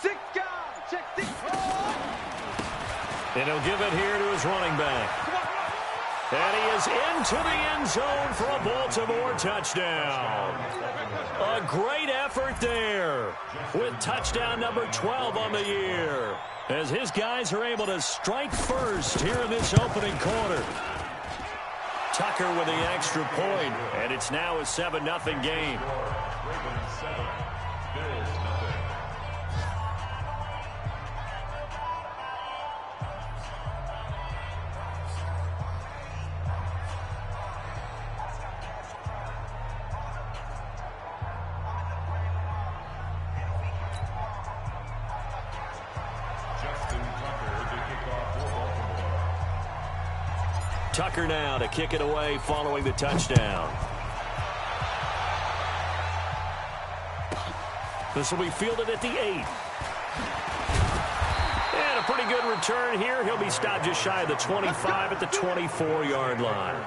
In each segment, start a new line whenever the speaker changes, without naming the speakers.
Six guys. Check six.
And he'll give it here to his running back. And he is into the end zone for a Baltimore touchdown. A great effort there with touchdown number 12 on the year, as his guys are able to strike first here in this opening quarter. Tucker with the extra point, and it's now a 7-0 game. Tucker now to kick it away following the touchdown. This will be fielded at the 8. And a pretty good return here. He'll be stopped just shy of the 25 at the 24-yard line.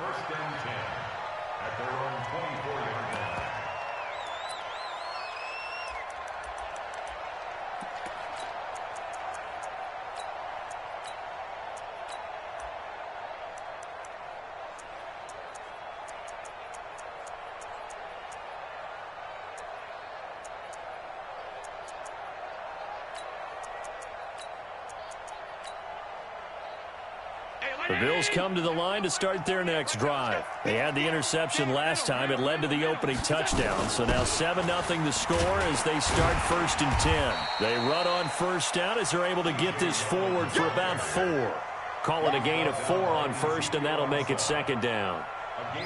The Bills come to the line to start their next drive. They had the interception last time. It led to the opening touchdown. So now 7-0 the score as they start 1st and 10. They run on first down as they're able to get this forward for about 4. Call it a gain of 4 on first, and that'll make it 2nd down.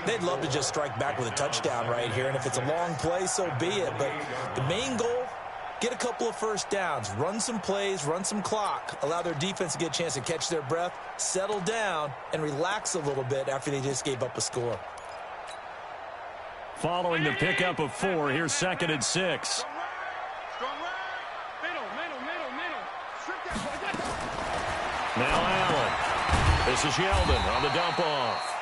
They'd love to just strike back with a touchdown right here, and if it's a long play, so be it. But the main goal, get a couple of first downs, run some plays, run some clock, allow their defense to get a chance to catch their breath, settle down, and relax a little bit after they just gave up a score.
Following the pickup of 4, here's 2nd and 6. Now Allen. This is Yeldon on the dump off.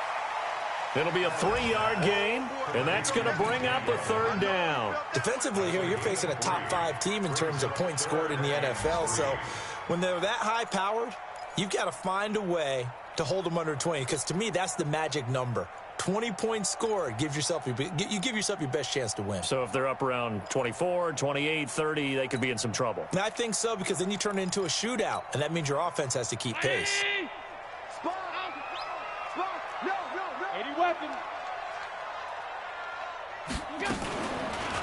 It'll be a 3-yard gain, and that's going to bring up a 3rd down.
Defensively here, you're facing a top 5 team in terms of points scored in the NFL. So when they're that high-powered, you've got to find a way to hold them under 20, because to me, that's the magic number. 20 points scored, you give yourself your best chance to win.
So if they're up around 24, 28, 30, they could be in some trouble.
And I think so, because then you turn it into a shootout, and that means your offense has to keep pace.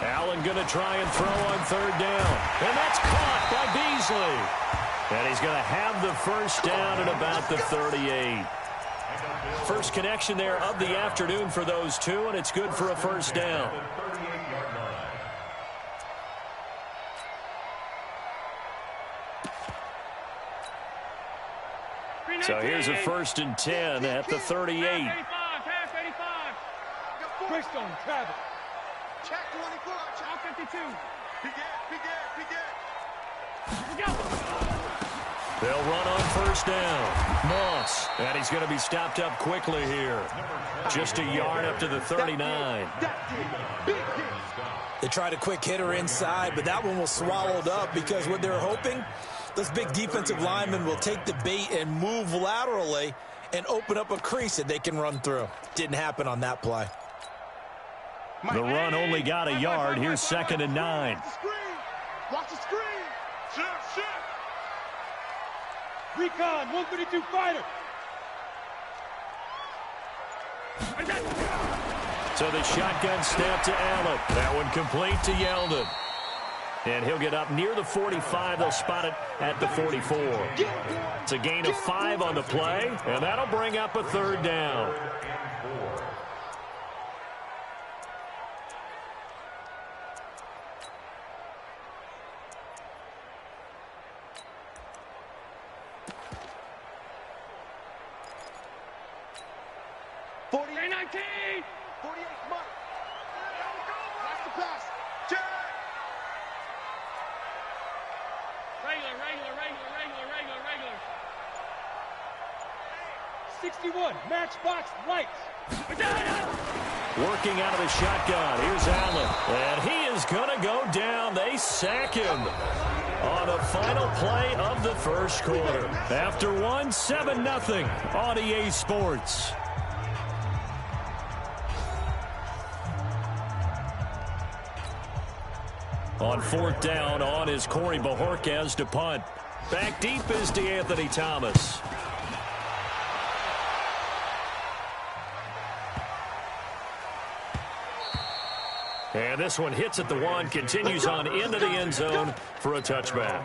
Allen going to try and throw on 3rd down. And that's caught by Beasley. And he's going to have the first down at about the 38. First connection there of the afternoon for those two, and it's good for a first down. So here's a 1st and 10 at the 38.
Travis. Check 24. Check 52.
They'll run on first down. Moss. And he's going to be stopped up quickly here. Just a yard up to the 39.
They tried a quick hitter inside, but that one was swallowed up because what they're hoping, this big defensive lineman will take the bait and move laterally and open up a crease that they can run through. Didn't happen on that play.
The run only got a yard. Here's 2nd and 9.
Watch the screen. Shit. Recon, 132 fighter.
So the shotgun snap to Allen. That one complete to Yeldon. And he'll get up near the 45. They'll spot it at the 44. It's a gain of 5 on the play, and that'll bring up a 3rd down. Working out of the shotgun. Here's Allen. And he is going to go down. They sack him on the final play of the first quarter. After one, 7-0 on EA Sports. On fourth down, on is Corey Bojorquez to punt. Back deep is DeAnthony Thomas. And this one hits at the one, continues on into the end zone for a touchback.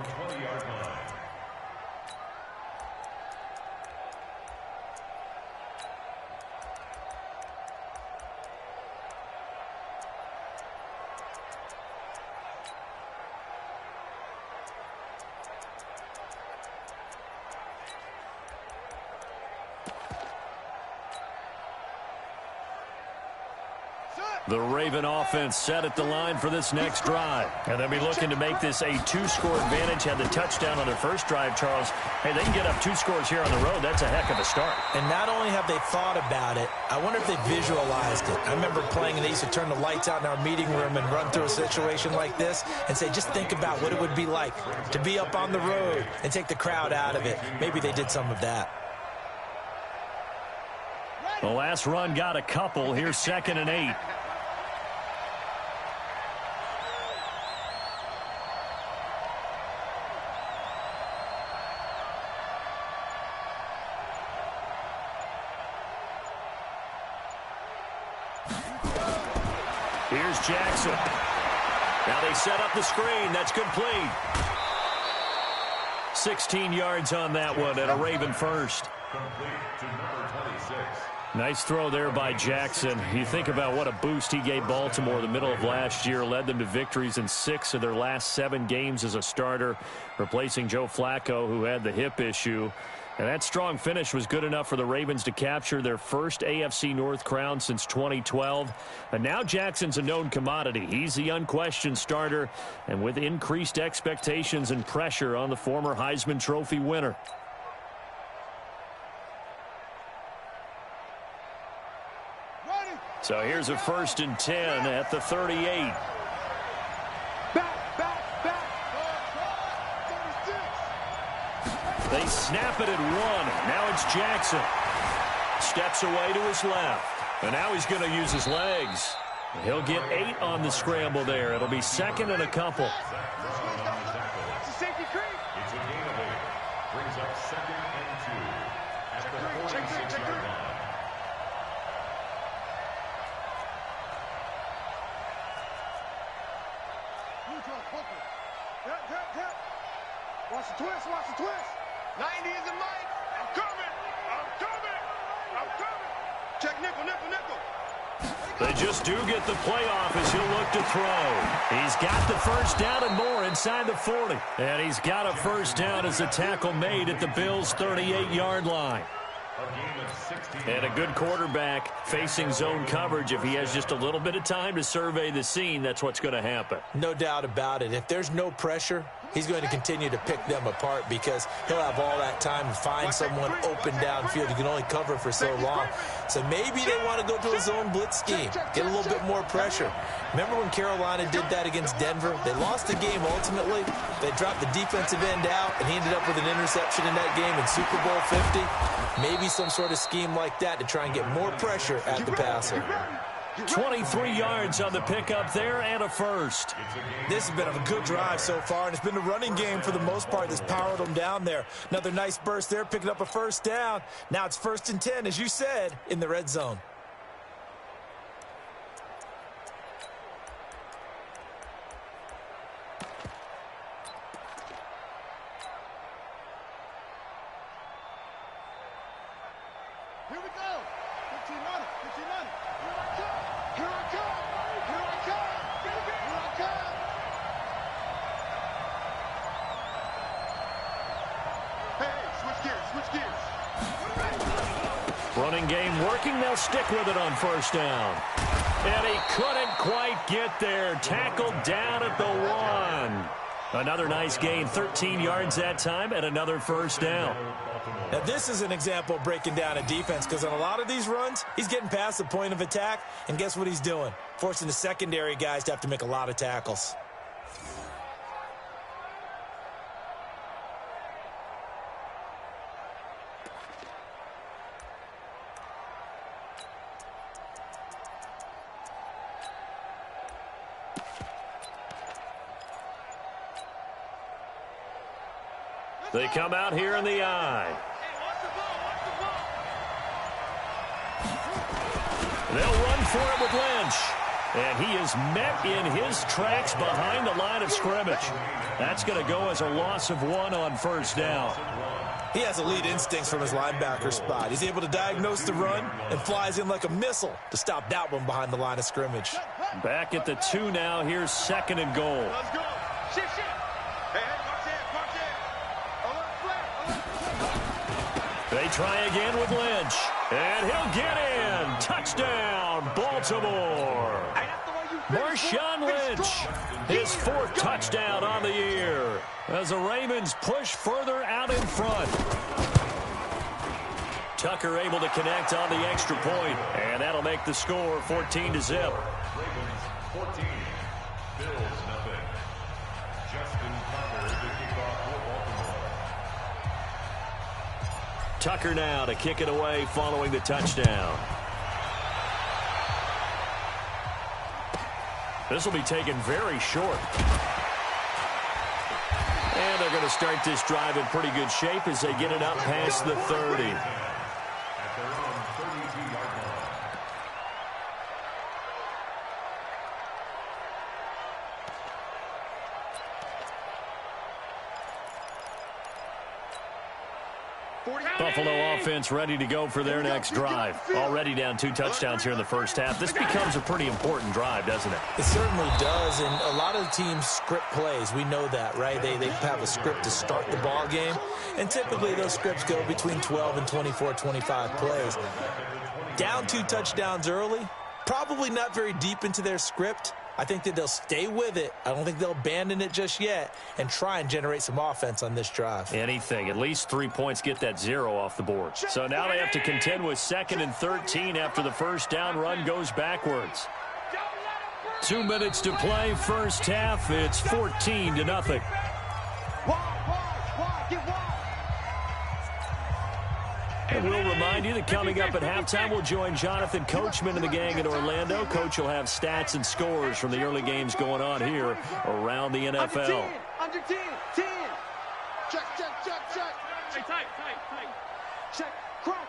The Raven offense set at the line for this next drive. And they'll be looking to make this a two-score advantage. Had the touchdown on their first drive, Charles. Hey, they can get up 2 scores here on the road. That's a heck of a start.
And not only have they thought about it, I wonder if they visualized it. I remember playing and they used to turn the lights out in our meeting room and run through a situation like this and say, just think about what it would be like to be up on the road and take the crowd out of it. Maybe they did some of that.
The last run got a couple. Here's 2nd and 8. Here's Jackson. Now they set up the screen. That's complete. 16 yards on that one and a Raven first. Nice throw there by Jackson. You think about what a boost he gave Baltimore the middle of last year. Led them to victories in 6 of their last 7 games as a starter, replacing Joe Flacco, who had the hip issue. And that strong finish was good enough for the Ravens to capture their first AFC North crown since 2012. And now Jackson's a known commodity. He's the unquestioned starter, and with increased expectations and pressure on the former Heisman Trophy winner. So here's a 1st and 10 at the 38. They snap it at 1. Now it's Jackson. Steps away to his left. And now he's going to use his legs. He'll get 8 on the scramble there. It'll be 2nd and a couple.
Brings up 2nd and 2 at the 46-yard line. Watch the twist, watch the twist. 90 is a mic. I'm coming. I'm coming. I'm coming. Check nickel, nickel, nickel.
They just do get the playoff as he'll look to throw. He's got the first down and more inside the 40. And he's got a first down as the tackle made at the Bills' 38-yard line. And a good quarterback facing zone coverage. If he has just a little bit of time to survey the scene, that's what's going to happen.
No doubt about it. If there's no pressure, he's going to continue to pick them apart because he'll have all that time to find someone open downfield. You can only cover for so long. So maybe they want to go to a zone blitz scheme, get a little bit more pressure. Remember when Carolina did that against Denver? They lost the game ultimately. They dropped the defensive end out, and he ended up with an interception in that game in Super Bowl 50. Maybe some sort of scheme like that to try and get more pressure at the passer.
23 yards on the pickup there and a first.
This has been a good drive so far, and it's been the running game for the most part that's powered them down there. Another nice burst there, picking up a first down. Now it's 1st and 10, as you said, in the red zone.
Here we go. 15 on it. 15 on it. Here I come. Here I come. Here I come. Hey, switch gears. Switch gears.
Running game working. They'll stick with it on first down. And he couldn't quite get there. Tackled down at the 1. Another nice gain, 13 yards that time, and another first down.
Now, this is an example of breaking down a defense, because on a lot of these runs, he's getting past the point of attack, and guess what he's doing? Forcing the secondary guys to have to make a lot of tackles.
They come out here in the eye. They'll run for it with Lynch. And he is met in his tracks behind the line of scrimmage. That's going to go as a loss of 1 on first down.
He has elite instincts from his linebacker spot. He's able to diagnose the run and flies in like a missile to stop that one behind the line of scrimmage.
Back at the 2 now. Here's 2nd and goal.
Let's go. Shift. Hey, watch it.
They try again with Lynch. And he'll get in. Touchdown, Baltimore. Marshawn Lynch, his 4th touchdown on the year, as the Ravens push further out in front. Tucker able to connect on the extra point, and that'll make the score 14-0.
Ravens 14, Bills nothing. Justin Tucker to kick off for Baltimore.
Tucker now to kick it away following the touchdown. This will be taken very short. And they're going to start this drive in pretty good shape as they get it up past the 30.
At their own 32-yard line.
Buffalo offense ready to go for their next drive. Already down 2 touchdowns here in the first half. This becomes a pretty important drive, doesn't it?
It certainly does, and a lot of teams script plays. We know that, right? They have a script to start the ball game, and typically those scripts go between 12 and 24, 25 plays. Down 2 touchdowns early, probably not very deep into their script. I think that they'll stay with it. I don't think they'll abandon it just yet and try and generate some offense on this drive.
Anything. At least 3 points, get that 0 off the board. So now they have to contend with 2nd and 13 after the first down run goes backwards. 2 minutes to play first half. It's 14-0. And we'll remind you that coming up at halftime, we'll join Jonathan Coachman and the gang in Orlando. Coach will have stats and scores from the early games going on here around the NFL.
Under 10. Check. Tight. Check. Crunch.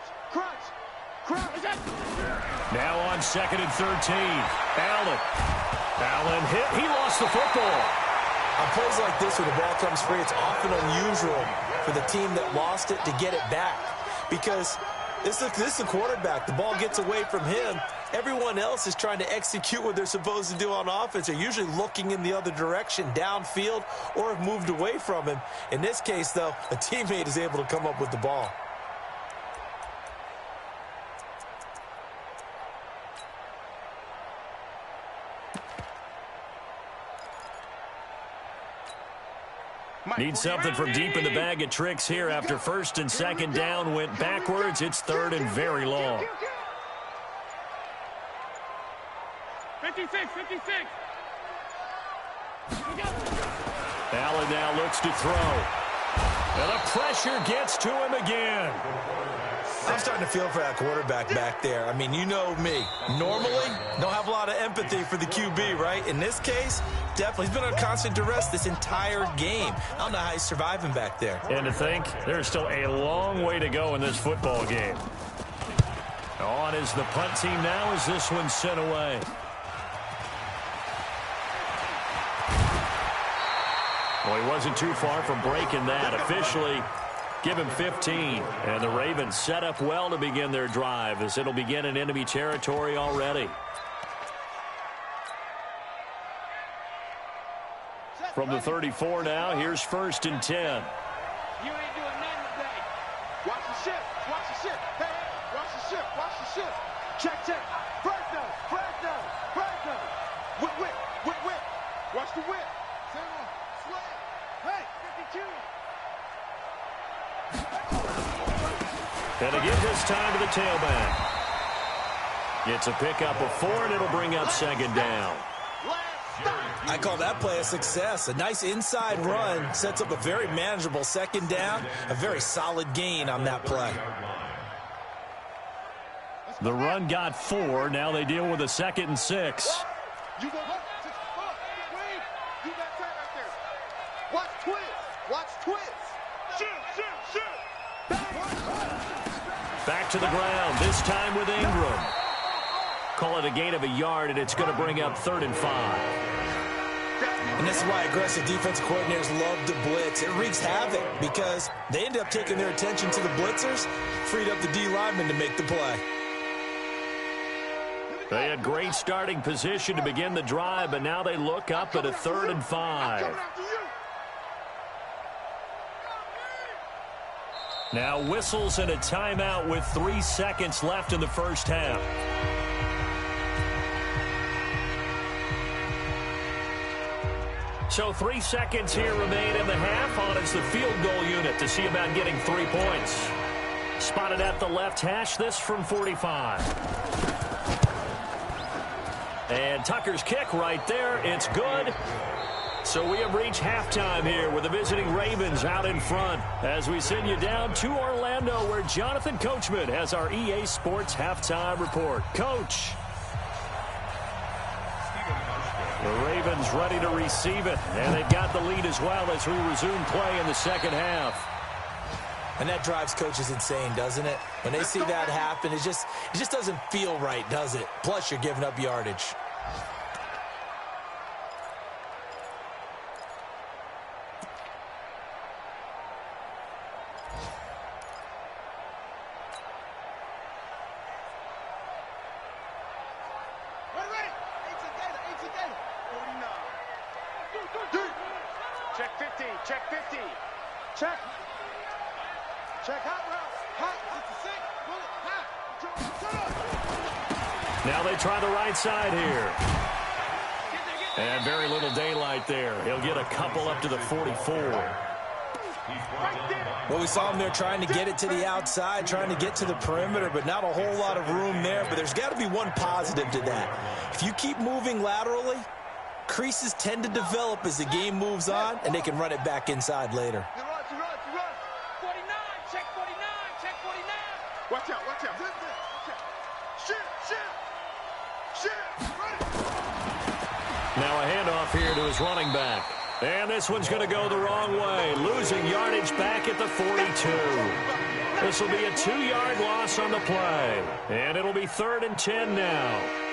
Now on 2nd and 13. Allen hit. He lost the football.
On plays like this, when the ball comes free, it's often unusual for the team that lost it to get it back. Because this is the quarterback. The ball gets away from him. Everyone else is trying to execute what they're supposed to do on offense. They're usually looking in the other direction, downfield, or have moved away from him. In this case, though, a teammate is able to come up with the ball.
Need something from deep in the bag of tricks here after 1st and 2nd down went backwards. It's 3rd and very long.
56.
Allen now looks to throw. And the pressure gets to him again.
I'm starting to feel for that quarterback back there. I mean, you know me. Normally, don't have a lot of empathy for the QB, right? In this case, definitely. He's been on constant duress this entire game. I don't know how he's surviving back there.
And to think, there's still a long way to go in this football game. On is the punt team now as this one's sent away. Well, he wasn't too far from breaking that. Officially, give him 15. And the Ravens set up well to begin their drive as it'll begin in enemy territory already. From the 34 now, here's 1st and 10.
You ain't doing nothing today. Watch the shift. Hey, watch the shift. Check. First down. Whip. Watch the whip. Swing.
And they give this time to the tailback. It's a pickup of 4, and it'll bring up second down.
I call that play a success. A nice inside run sets up a very manageable second down. A very solid gain on that play.
The run got 4. Now they deal with a 2nd and 6.
You go up. You got that right there. Watch twist. Watch twist. Shoot.
Back to the ground, this time with Ingram. Call it a gain of a yard, and it's going to bring up 3rd and 5.
And this is why aggressive defensive coordinators love to blitz. It wreaks havoc because they end up taking their attention to the blitzers, freed up the D lineman to make the play.
They had great starting position to begin the drive, but now they look up at a 3rd and 5. Now whistles and a timeout with 3 seconds left in the first half. So 3 seconds here remain in the half. On is the field goal unit to see about getting 3 points. Spotted at the left hash, this from 45. And Tucker's kick right there. It's good. So we have reached halftime here with the visiting Ravens out in front as we send you down to Orlando where Jonathan Coachman has our EA Sports halftime report. Coach. The Ravens ready to receive it, and they've got the lead as well as we resume play in the second half.
And that drives coaches insane, doesn't it? When they see that happen, it just doesn't feel right, does it? Plus, you're giving up yardage.
Check 50. Check 50. Check. Check hot route. Hot. It's a 6. Bullet. Hot.
Now they try the right side here. And very little daylight there. He'll get a couple up to the 44.
Well, we saw him there trying to get it to the outside, trying to get to the perimeter, but not a whole lot of room there. But there's got to be one positive to that. If you keep moving laterally, creases tend to develop as the game moves on, and they can run it back inside later.
Run. 49. Check 49. Check 49. Watch out. Shit.
Now a handoff here to his running back. And this one's going to go the wrong way. Losing yardage back at the 42. This will be a 2-yard loss on the play. And it'll be 3rd and 10 now.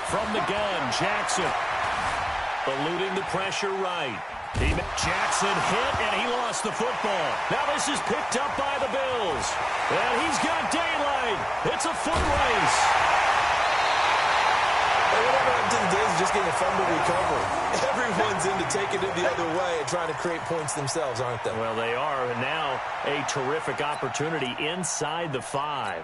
From the gun, Jackson. Eluding the pressure right. Jackson hit, and he lost the football. Now this is picked up by the Bills. And he's got daylight. It's a foot race.
Whatever happened to the days of just getting a fumble recovery. Everyone's into taking it the other way and trying to create points themselves, aren't they?
Well, they are, and now a terrific opportunity inside the 5.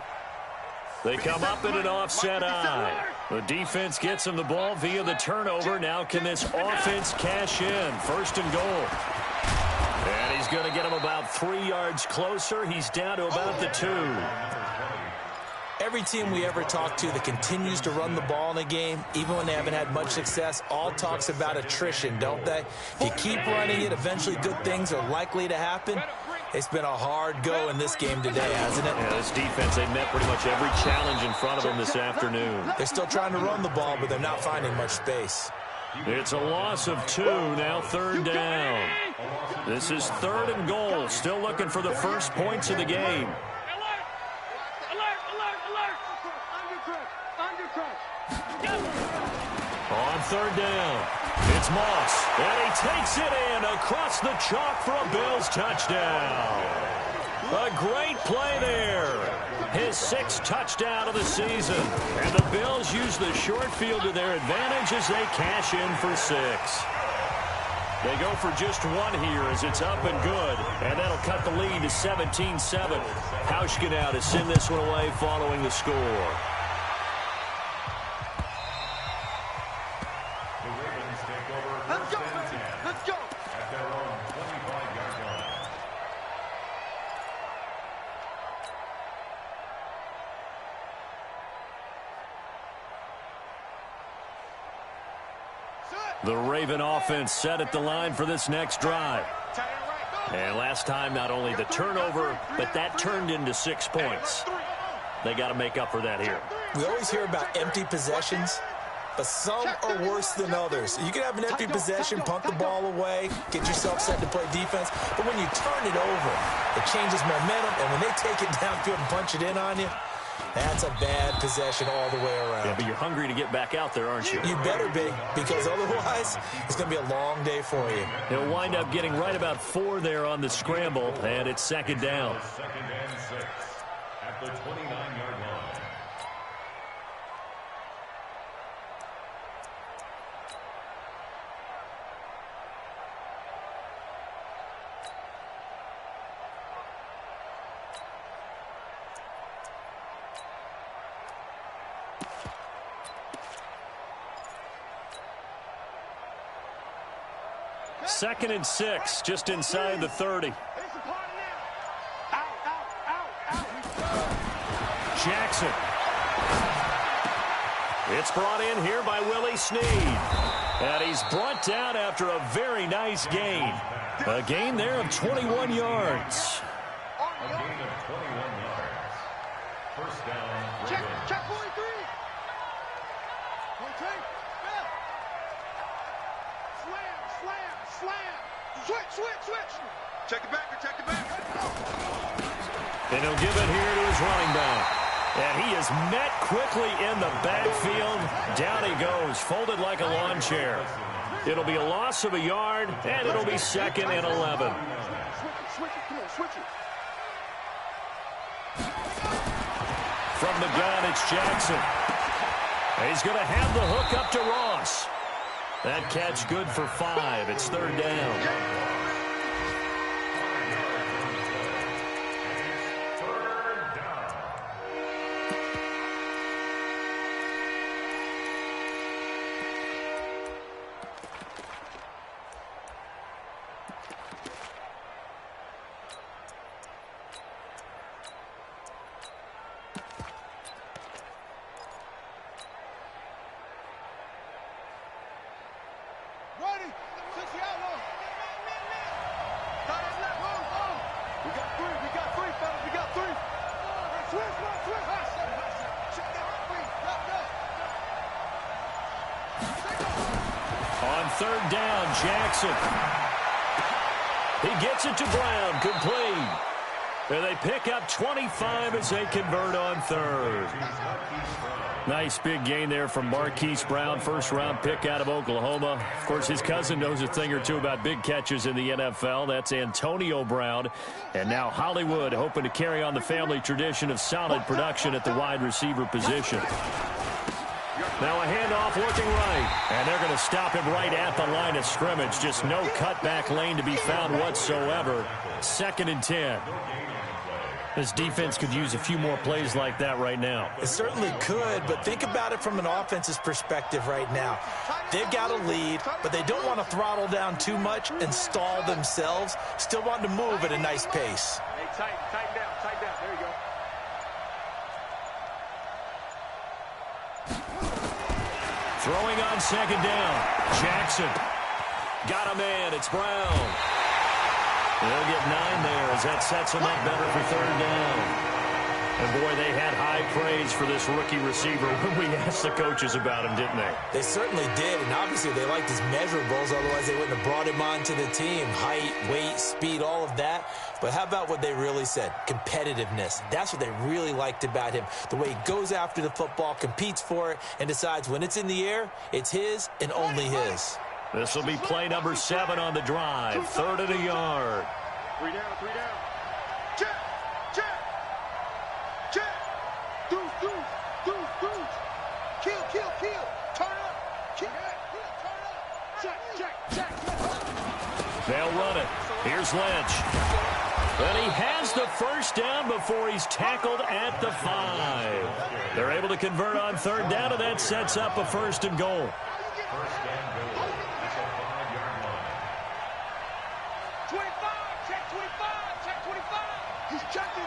They come up in an offset eye. The defense gets him the ball via the turnover. Now can this offense cash in? 1st and goal. And he's going to get him about 3 yards closer. He's down to about the 2.
Every team we ever talk to that continues to run the ball in a game, even when they haven't had much success, all talks about attrition, don't they? If you keep running it, eventually good things are likely to happen. It's been a hard go in this game today, hasn't it?
Yeah, this defense, they met pretty much every challenge in front of them this afternoon.
They're still trying to run the ball, but they're not finding much space.
It's a loss of 2, now 3rd down. This is 3rd and goal, still looking for the first points of the game. On 3rd down, it's Moss, and he takes it in across the chalk for a Bills touchdown. A great play there. His 6th touchdown of the season. And the Bills use the short field to their advantage as they cash in for 6. They go for just one here as it's up and good. And that'll cut the lead to 17-7. Hauschka now to send this one away following the score.
The Ravens take over
Let's go,
first and
baby.
10
Let's go.
at their own 25-yard line.
The Raven offense set at the line for this next drive. And last time, not only the turnover, but that turned into 6 points. They got to make up for that here.
We always hear about empty possessions, but some are worse than others. You can have an empty possession, punt the ball away, get yourself set to play defense, but when you turn it over, it changes momentum, and when they take it downfield and punch it in on you, that's a bad possession all the way around.
Yeah, but you're hungry to get back out there, aren't you?
You better be, because otherwise, it's going to be a long day for you.
He'll wind up getting right about 4 there on the scramble, and it's second down.
Second and 6 at the 29-yard line.
Second and 6, just inside the 30. Jackson. It's brought in here by Willie Snead. And he's brought down after a very nice gain. A gain there of 21 yards.
A gain of 21 yards. First down,
Check,
Ravens.
check 43. Okay. Slam. Switch. Check it back.
And he'll give it here to his running back. And he is met quickly in the backfield. Down he goes, folded like a lawn chair. It'll be a loss of a yard, and it'll be second and 11.
Switch it. Come on, switch it.
From the gun, it's Jackson. He's going to have the hook up to Ross. That catch good for 5. It's third down.
Ready? 60 out low. We got three, fellas. We got three. Switch. Check that three.
On third down, Jackson. He gets it to Brown, complete. And they pick up 25 as they convert on third. Nice big gain there from Marquise Brown, first-round pick out of Oklahoma. Of course, his cousin knows a thing or two about big catches in the NFL. That's Antonio Brown. And now Hollywood hoping to carry on the family tradition of solid production at the wide receiver position. Now a handoff looking right. And they're going to stop him right at the line of scrimmage. Just no cutback lane to be found whatsoever. Second and 10. This defense could use a few more plays like that right now.
It certainly could, but think about it from an offense's perspective right now. They've got a lead, but they don't want to throttle down too much and stall themselves. Still want to move at a nice pace.
Hey, tighten down. There you go.
Throwing on second down. Jackson. Got a man. It's Brown. They'll get 9 there as that sets them up better for third down. And, boy, they had high praise for this rookie receiver when we asked the coaches about him, didn't they?
They certainly did, and obviously they liked his measurables. Otherwise, they wouldn't have brought him onto the team. Height, weight, speed, all of that. But how about what they really said? Competitiveness. That's what they really liked about him. The way he goes after the football, competes for it, and decides when it's in the air, it's his and only his.
This will be play number 7 on the drive. Third and a yard.
3 down. Check. Deuce. Kill. Turn up. Check.
run it. Here's Lynch. And he has the first down before he's tackled at the 5. They're able to convert on third down, and that sets up a 1st and goal.
First and goal at the 5-yard line.
25, check 25, check 25. He's checking.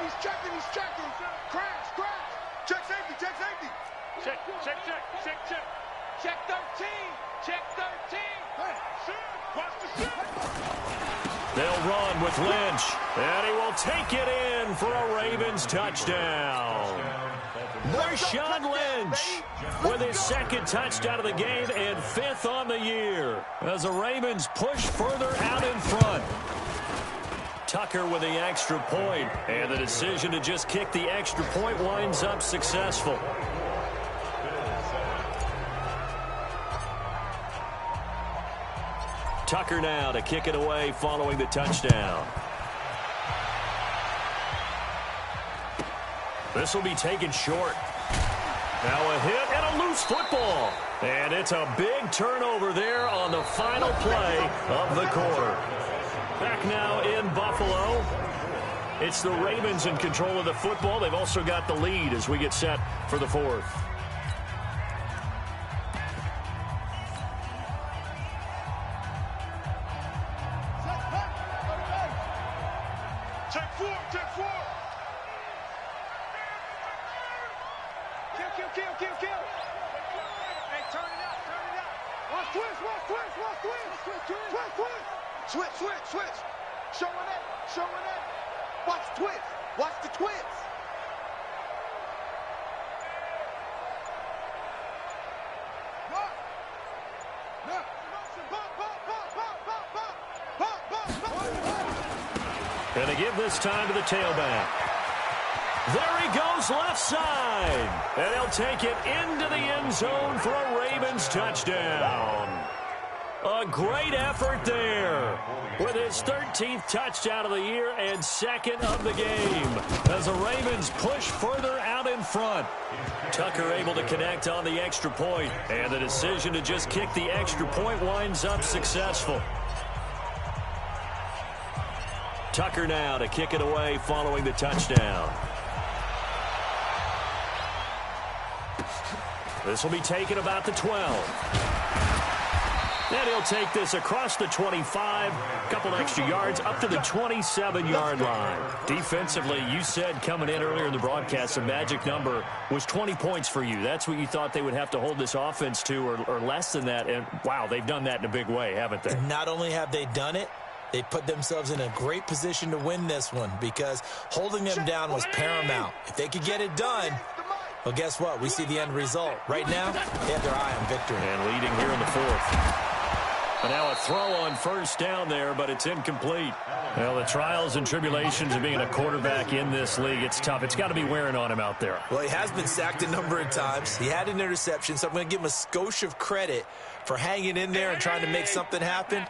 Crash. Check safety. Check. Check 13. Hey, shoot. Watch the shoot.
They'll run with Lynch, and he will take it in for a Ravens touchdown. Marshawn Lynch with his 2nd touchdown of the game and 5th on the year as the Ravens push further out in front. Tucker with the extra point, and the decision to just kick the extra point winds up successful. Tucker now to kick it away following the touchdown. This will be taken short. Now a hit and a loose football. And it's a big turnover there on the final play of the quarter. Back now in Buffalo. It's the Ravens in control of the football. They've also got the lead as we get set for the 4th.
Check 4. Kill. Hey, turn it out. Watch twist. Switch. Showing it. Watch the twist.
And they give this time to the tailback. There he goes left side. And he'll take it into the end zone for a Ravens touchdown. A great effort there with his 13th touchdown of the year and 2nd of the game as the Ravens push further out in front. Tucker able to connect on the extra point, and the decision to just kick the extra point winds up successful. Tucker now to kick it away following the touchdown. This will be taken about the 12. And he'll take this across the 25, a couple extra yards up to the 27-yard line. Defensively, you said coming in earlier in the broadcast, the magic number was 20 points for you. That's what you thought they would have to hold this offense to, or less than that. And, wow, they've done that in a big way, haven't they?
And not only have they done it, they put themselves in a great position to win this one because holding them down was paramount. If they could get it done, well, guess what? We see the end result. Right now, they have their eye on victory.
And leading here in the 4th. And now a throw on first down there, but it's incomplete. Well, the trials and tribulations of being a quarterback in this league, it's tough. It's got to be wearing on him out there.
Well, he has been sacked a number of times. He had an interception, so I'm going to give him a skosh of credit for hanging in there and trying to make something happen,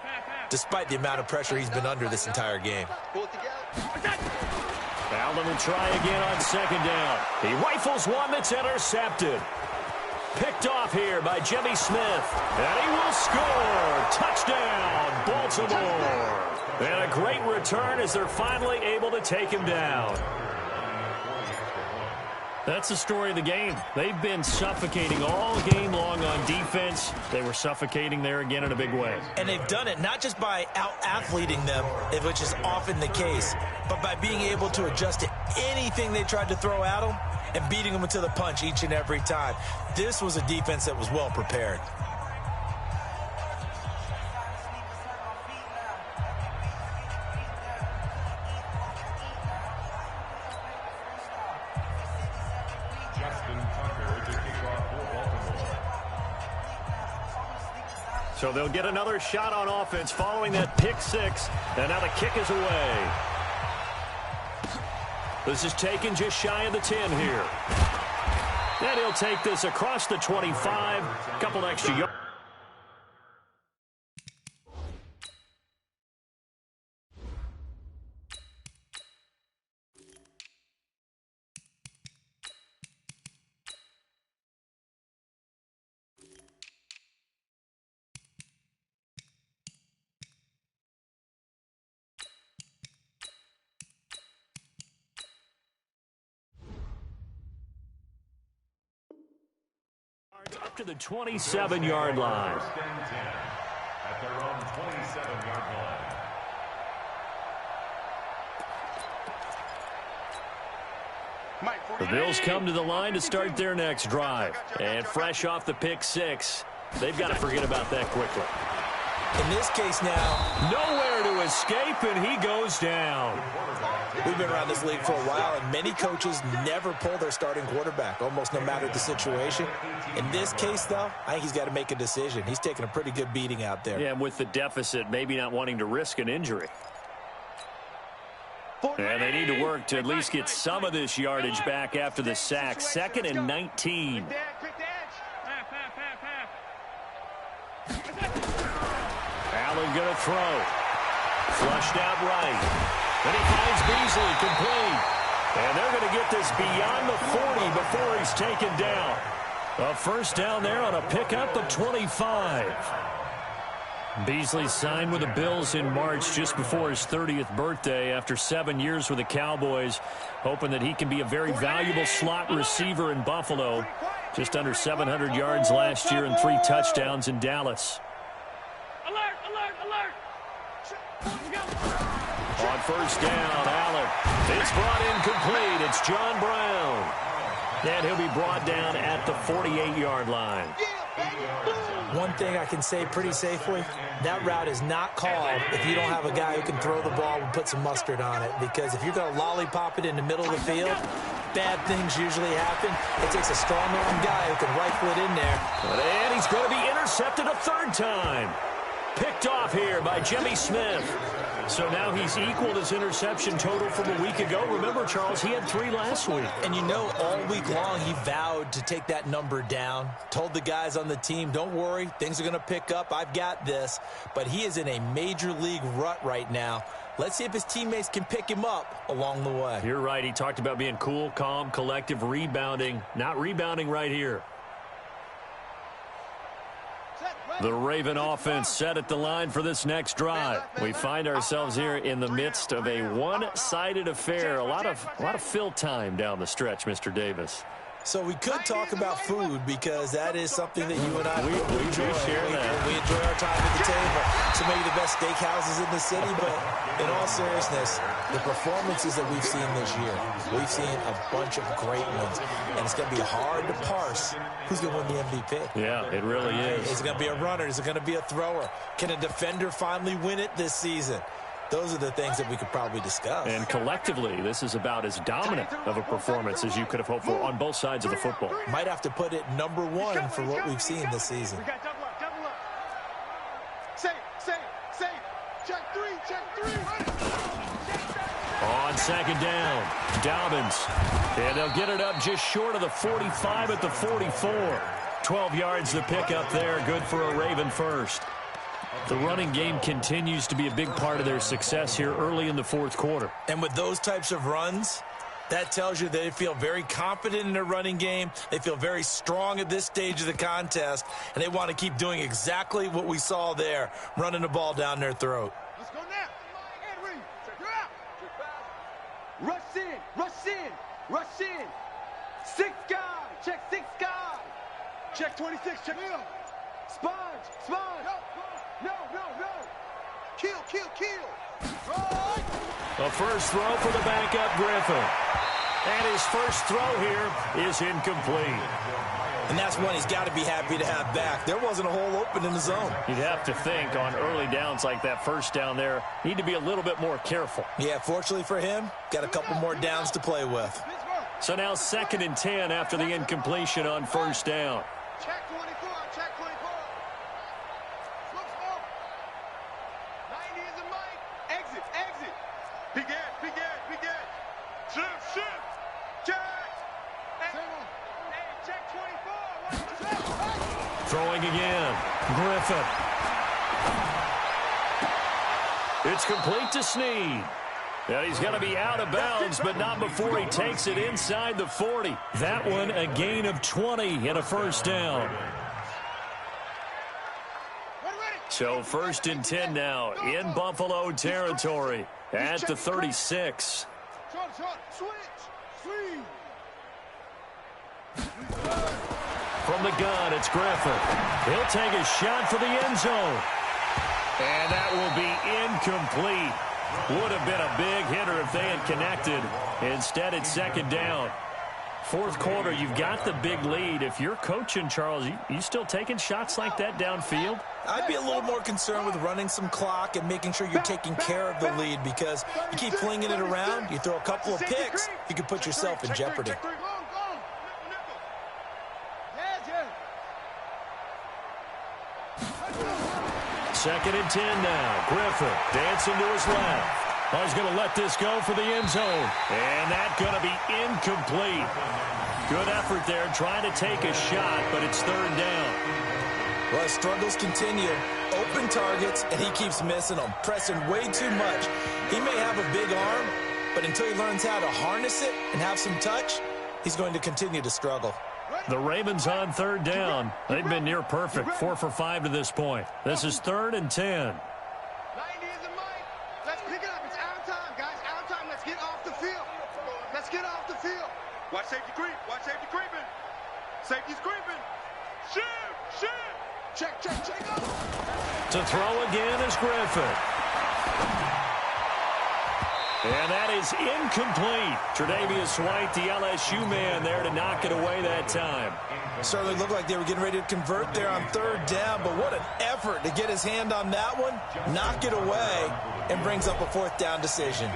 despite the amount of pressure he's been under this entire game.
Allen will try again on 2nd down. He rifles one that's intercepted. Picked off here by Jimmy Smith. And he will score. Touchdown, Baltimore. And a great return as they're finally able to take him down. That's the story of the game. They've been suffocating all game long on defense. They were suffocating there again in a big way.
And they've done it not just by out-athleting them, which is often the case, but by being able to adjust to anything they tried to throw at them and beating them into the punch each and every time. This was a defense that was well prepared.
So they'll get another shot on offense following that pick 6. And now the kick is away. This is taken just shy of the 10 here. And he'll take this across the 25. A couple extra yards. to the 27-yard line.
First and 10 at their own 27-yard line.
The Bills come to the line to start their next drive. And fresh off the pick six, they've got to forget about that quickly.
In this case now,
nowhere to escape, and he goes down.
We've been around this league for a while, and many coaches never pull their starting quarterback, almost no matter the situation. In this case, though, I think he's got to make a decision. He's taking a pretty good beating out there.
Yeah, and with the deficit, maybe not wanting to risk an injury. And they need to work to at least get some of this yardage back after the sack. 2nd and 19. Allen going to throw. Flushed out right. And he finds Beasley complete. And they're going to get this beyond the 40 before he's taken down. A first down there on a pickup of 25. Beasley signed with the Bills in March just before his 30th birthday after 7 years with the Cowboys, hoping that he can be a very valuable slot receiver in Buffalo. Just under 700 yards last year and 3 touchdowns in Dallas.
Alert, alert, alert.
On first down, Allen. It's brought in complete. It's John Brown. And he'll be brought down at the 48-yard line.
One thing I can say pretty safely, that route is not called if you don't have a guy who can throw the ball and put some mustard on it. Because if you're going to lollipop it in the middle of the field, bad things usually happen. It takes a strong-arm guy who can rifle it in there.
And he's going to be intercepted a 3rd time. Picked off here by Jimmy Smith. So now he's equaled his interception total from a week ago. Remember, Charles, he had 3 last week.
And you know, all week long he vowed to take that number down. Told the guys on the team, don't worry, things are going to pick up. I've got this. But he is in a major league rut right now. Let's see if his teammates can pick him up along the way.
You're right. He talked about being cool, calm, collective, rebounding. Not rebounding right here. The Raven offense set at the line for this next drive. We find ourselves here in the midst of a one-sided affair. A lot of fill time down the stretch, Mr. Davis.
So we could talk about food because that is something that you and I
we
enjoy. We enjoy our time at the table. So maybe the best steakhouses in the city, but in all seriousness, the performances that we've seen this year, we've seen a bunch of great ones, and it's going to be hard to parse who's going to win the MVP.
Yeah, it really is.
Is it going to be a runner? Is it going to be a thrower? Can a defender finally win it this season? Those are the things that we could probably discuss.
And collectively, this is about as dominant of a performance as you could have hoped for on both sides of the football.
Might have to put it number 1 for what we've seen this season.
We got double up, double up. Safe. Check 3.
On 2nd down, Dobbins. And they'll get it up just short of the 45 at the 44. 12 yards to pick up there. Good for a Raven first. The running game continues to be a big part of their success here early in the 4th quarter.
And with those types of runs, that tells you they feel very confident in their running game. They feel very strong at this stage of the contest, and they want to keep doing exactly what we saw there, running the ball down their throat.
Let's go now. Henry, you're out. Rush in. 6 guy. Check 6 guy. Check 26. Check him. Sponge. No. Kill. Right.
A first throw for the backup Griffin. And his first throw here is incomplete.
And that's one he's got to be happy to have back. There wasn't a hole open in the zone.
You'd have to think on early downs like that first down there, need to be a little bit more careful.
Yeah, fortunately for him, got a couple more downs to play with.
So now 2nd and 10 after the incompletion on first down.
Check 24. 90 is a mic. Exit. Big Ed. Shift. Check. Hey, check 24.
Throwing again. Griffin. It's complete to Snead. And he's going to be out of bounds, but not before he takes it inside the 40. That one a gain of 20 and a first down. So 1st and 10 now in Buffalo territory at the 36.
Switch.
From From the gun, it's Griffin. He'll take a shot for the end zone. And that will be incomplete. Would have been a big hitter if they had connected. Instead, it's second down. Fourth quarter, you've got the big lead. If you're coaching, Charles, you still taking shots like that downfield?
I'd be a little more concerned with running some clock and making sure you're taking care of the lead, because you keep flinging it around, you throw a couple of picks, you can put yourself in jeopardy.
Second and 10 now. Griffin dancing to his left. Oh, he's going to let this go for the end zone. And that's going to be incomplete. Good effort there trying to take a shot, but it's third down.
Well, his struggles continue. Open targets, and he keeps missing them, pressing way too much. He may have a big arm, but until he learns how to harness it and have some touch, he's going to continue to struggle.
The Ravens on third down. They've been near perfect, 4 for 5 to this point. This is third and 10.
90 is a mic. Let's pick it up. It's out of time, guys. Out of time. Let's get off the field. Let's get off the field. Watch safety creep. Watch safety creeping. Safety's creeping. Shoot. Check.
To throw again is Griffin. And that is incomplete. Tre'Davious White, the LSU man, there to knock it away that time.
Certainly looked like they were getting ready to convert there on third down, but what an effort to get his hand on that one, knock it away, and brings up a fourth down decision.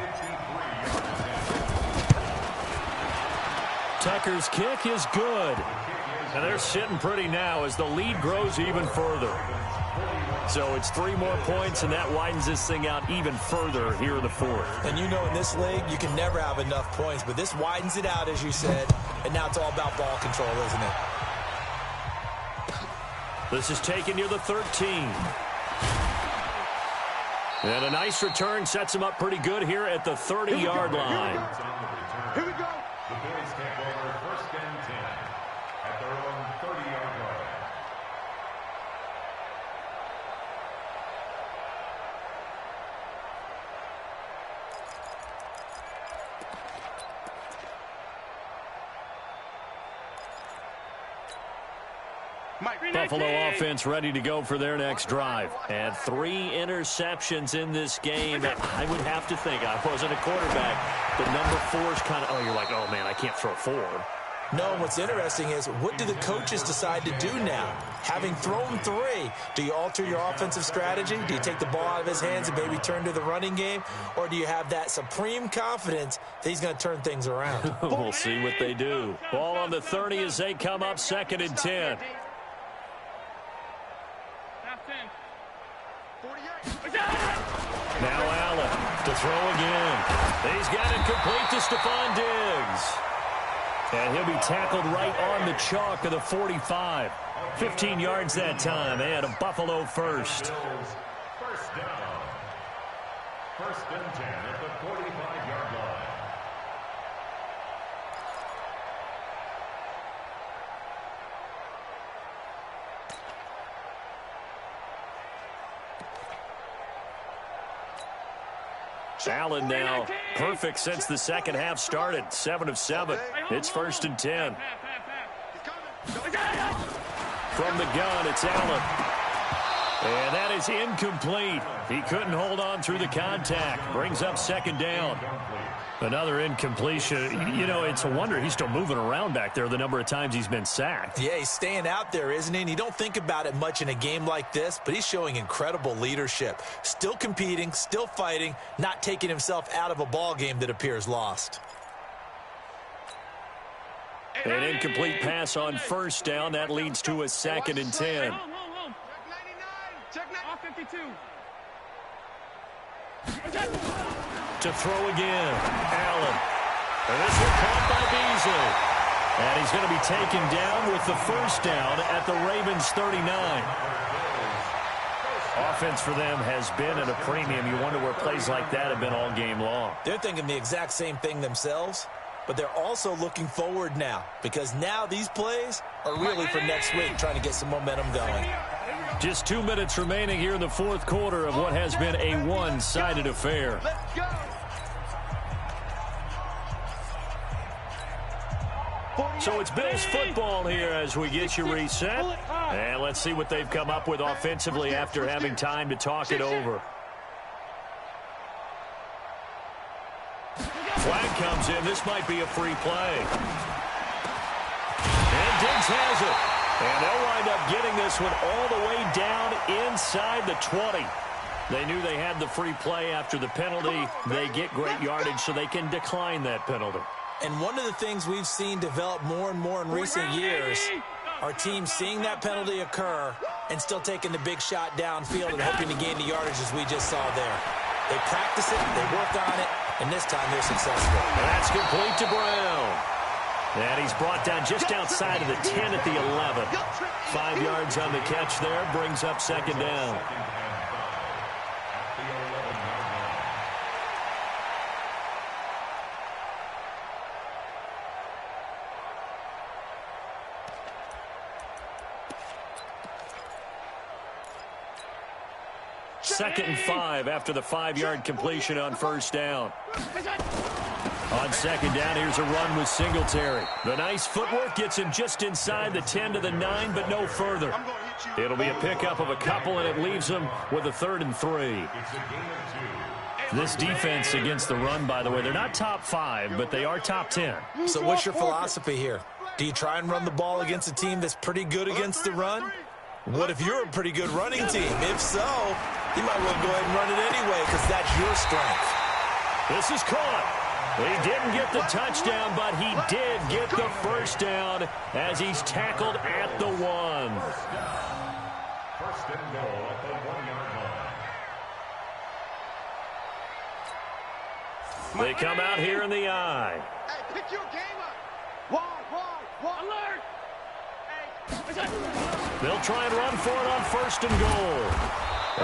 Tucker's kick is good. And they're sitting pretty now as the lead grows even further. So it's 3 more points, and that widens this thing out even further here in the fourth.
And you know in this league, you can never have enough points, but this widens it out, as you said, and now it's all about ball control, isn't it?
This is taken near the 13. And a nice return sets him up pretty good here at the 30-yard line.
Here we go.
The boys take over first and 10 at their own 30-yard line.
Buffalo offense ready to go for their next drive. And 3 interceptions in this game. I would have to think, I wasn't a quarterback, but number 4 is kind of, oh, you're like, oh, man, I can't throw 4.
No, what's interesting is, what do the coaches decide to do now? Having thrown 3, do you alter your offensive strategy? Do you take the ball out of his hands and maybe turn to the running game? Or do you have that supreme confidence that he's going to turn things around?
We'll see what they do. Ball on the 30 as they come up second and 10. Now Allen to throw again. He's got it complete to Stephon Diggs. And he'll be tackled right on the chalk of the 45. 15 yards that time, and a Buffalo first.
First down. First and 10 at the 45-yard line.
Allen now perfect since the second half started. 7 of 7. It's first and 10. From the gun, it's Allen. And that is incomplete. He couldn't hold on through the contact. Brings up second down. Another incompletion. You know, it's a wonder he's still moving around back there the number of times he's been sacked.
Yeah, he's staying out there, isn't he? And you don't think about it much in a game like this, but he's showing incredible leadership. Still competing, still fighting, not taking himself out of a ball game that appears lost.
An incomplete pass on first down. That leads to a second and 10.
Check 52.
To throw again, Allen. And this one caught by Beasley. And he's going to be taken down with the first down at the Ravens 39. Offense for them has been at a premium. You wonder where plays like that have been all game long.
They're thinking the exact same thing themselves, but they're also looking forward now, because now these plays are really for next week, trying to get some momentum going.
Just 2 minutes remaining here in the fourth quarter of what has been a one-sided affair.
Let's go.
So it's Bills football here as we get you reset. And let's see what they've come up with offensively after having time to talk it over. Flag comes in. This might be a free play. And Diggs has it. And they'll wind up getting this one all the way down inside the 20. They knew they had the free play after the penalty. They get great yardage so they can decline that penalty.
And one of the things we've seen develop more and more in recent years are teams seeing that penalty occur and still taking the big shot downfield and hoping to gain the yardage as we just saw there. They practice it, they work on it, and this time they're successful.
That's complete to Brown. And he's brought down just outside of the 10 at the 11. 5 yards on the catch there, brings up second down. Second and 5 after the 5-yard completion on first down. On second down, here's a run with Singletary. The nice footwork gets him just inside the 10 to the 9, but no further. It'll be a pickup of a couple, and it leaves him with a 3rd and 3. This defense against the run, by the way, they're not top 5, but they are top 10.
So what's your philosophy here? Do you try and run the ball against a team that's pretty good against the run? What if you're a pretty good running team? If so, you might well go ahead and run it anyway because that's your strength.
This is caught. He didn't get the touchdown, but he did get the first down as he's tackled at the 1.
First and goal at the 1-yard line.
They come out here in the eye.
Hey, pick your game up. Wide. Alert.
They'll try and run for it on first and goal.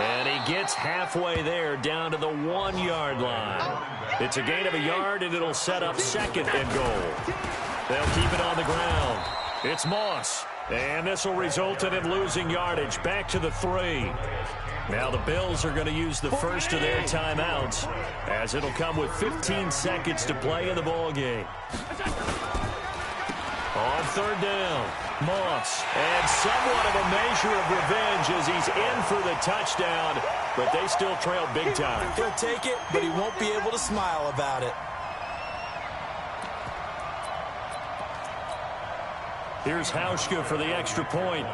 And he gets halfway there down to the 1-yard line. It's a gain of a yard, and it'll set up second and goal. They'll keep it on the ground. It's Moss. And this will result in him losing yardage back to the 3. Now the Bills are going to use the first of their timeouts as it'll come with 15 seconds to play in the ball game. On third down, Moss, and somewhat of a measure of revenge as he's in for the touchdown, but they still trail big time.
He'll take it, but he won't be able to smile about it.
Here's Hauschka for the extra point.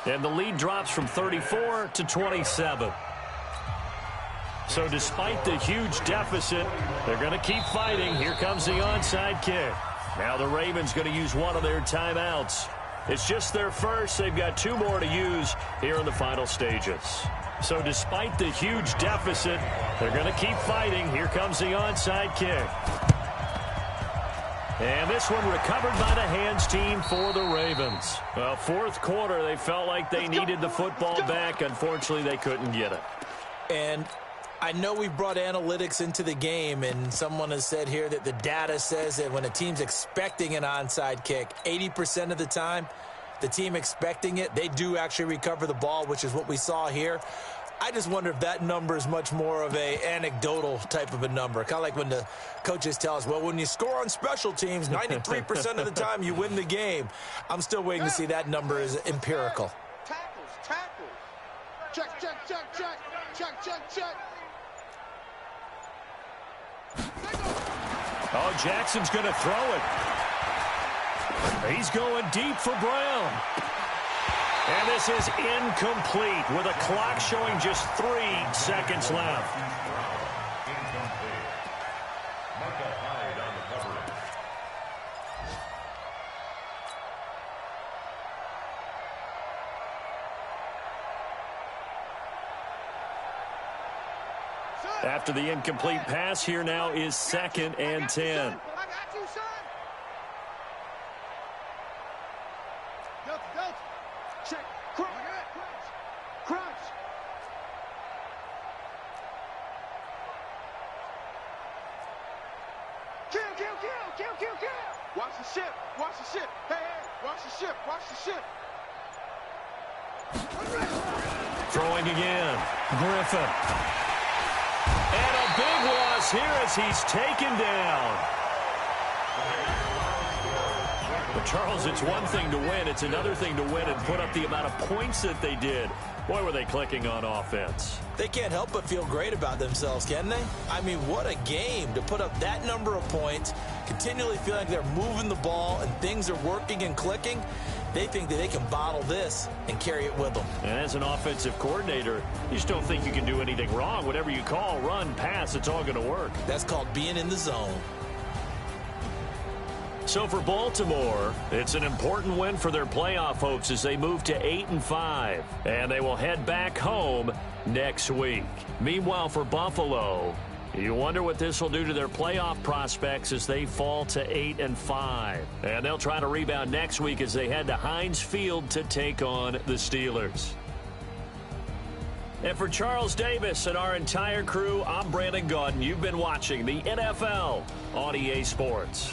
And the lead drops from 34 to 27. So despite the huge deficit, they're going to keep fighting. Here comes the onside kick. Now the Ravens going to use one of their timeouts. It's just their first. They've got 2 more to use here in the final stages. So despite the huge deficit, they're going to keep fighting. Here comes the onside kick. And this one recovered by the hands team for the Ravens. Well, fourth quarter, they felt like they needed the football back. Unfortunately, they couldn't get it.
And I know we brought analytics into the game, and someone has said here that the data says that when a team's expecting an onside kick, 80% of the time, the team expecting it, they do actually recover the ball, which is what we saw here. I just wonder if that number is much more of a anecdotal type of a number. Kind of like when the coaches tell us, well, when you score on special teams, 93% of the time you win the game. I'm still waiting to see that number is empirical.
Tackles. Check.
Oh, Jackson's going to throw it. He's going deep for Brown. And this is incomplete with a clock showing just 3 seconds left. After the incomplete pass, here now is 2nd and 10.
I got you, son. Go. Check. Crunch. Kill. Watch the ship. Hey, watch the ship.
Throwing again. Griffin. And a big loss is here as he's taken down. But Charles, it's one thing to win. It's another thing to win and put up the amount of points that they did. Boy, were they clicking on offense.
They can't help but feel great about themselves, can they? I mean, what a game to put up that number of points, continually feel like they're moving the ball and things are working and clicking. They think that they can bottle this and carry it with them.
And as an offensive coordinator, you just don't think you can do anything wrong. Whatever you call, run, pass, it's all going to work.
That's called being in the zone.
So for Baltimore, it's an important win for their playoff hopes as they move to 8-5. And they will head back home next week. Meanwhile, for Buffalo, you wonder what this will do to their playoff prospects as they fall to 8-5. And they'll try to rebound next week as they head to Heinz Field to take on the Steelers. And for Charles Davis and our entire crew, I'm Brandon Gaudin. You've been watching the NFL on EA Sports.